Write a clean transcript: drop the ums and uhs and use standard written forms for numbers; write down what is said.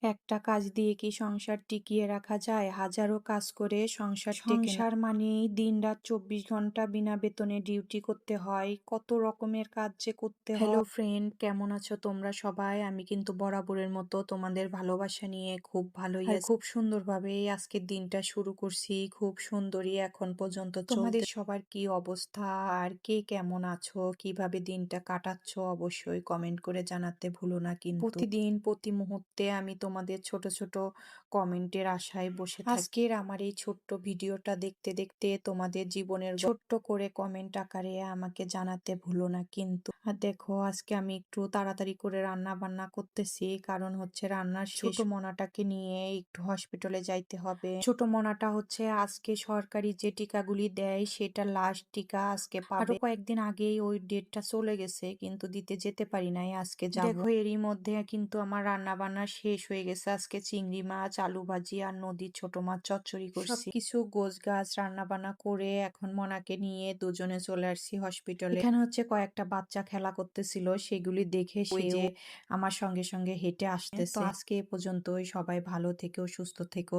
একটা কাজ দিয়ে কি সংসার টিকিয়ে রাখা যায়? হাজারো কাজ করে সংসার টেকে না। সংসার মানেই দিনরাত ২৪ ঘন্টা বিনা বেতনে ডিউটি করতে হয়। কত রকমের কাজ যে করতে হয়। হ্যালো ফ্রেন্ড, কেমন আছো তোমরা সবাই? আমি কিন্তু বরাবরের মতো তোমাদের ভালোবাসা নিয়ে খুব ভালোই আছি। খুব সুন্দরভাবে আজকের দিনটা শুরু করছি। খুব সুন্দরই এখন পর্যন্ত তোমাদের সবার কি অবস্থা আর কে কেমন আছো? কিভাবে দিনটা কাটাচ্ছ? অবশ্যই কমেন্ট করে জানাতে ভুলো না কিন্তু। প্রতিদিন প্রতি মুহূর্তে আমি তোমাদের ছোট ছোট কমেন্টের আশায় বসে থাকি। আজকের আমার এই ছোট্ট ভিডিওটা দেখতে দেখতে তোমাদের জীবনের ছোট্ট করে কমেন্ট আকারে আমাকে জানাতে ভুলো না কিন্তু। আর দেখো, আজকে আমি একটু তাড়াতাড়ি করে রান্না বান্না করতেছি, কারণ হচ্ছে রান্নার ছোট মনাটাকে নিয়ে একটু হসপিটালে যাইতে হবে। ছোট মনাটা হচ্ছে আজকে সরকারি যে টিকাগুলি দেয় সেটা লাস্ট টিকা আজকে পাবে। আরো কয়েকদিন আগেই ওই ডেটটা চলে গেছে, কিন্তু দিতে যেতে পারি নাই, আজকে যাবো। দেখো, এরই মধ্যে কিন্তু আমার রান্না বান্না শেষ হয়ে গেছে। আজকে চিংড়ি মাছ, আলু ভাজি আর নদীর ছোট মাছ চচ্চড়ি করছি। সবকিছু গোছ গাছ রান্না বান্না করে এখন মনাকে নিয়ে দুজনে চলে আসছি হসপিটালে। এখানে হচ্ছে কয়েকটা বাচ্চা খেলা করতেছিল, সেগুলি দেখে সে যে আমার সঙ্গে সঙ্গে হেঁটে আসতেছে। তো আজকে এ পর্যন্তই। সবাই ভালো থেকো, সুস্থ থেকো।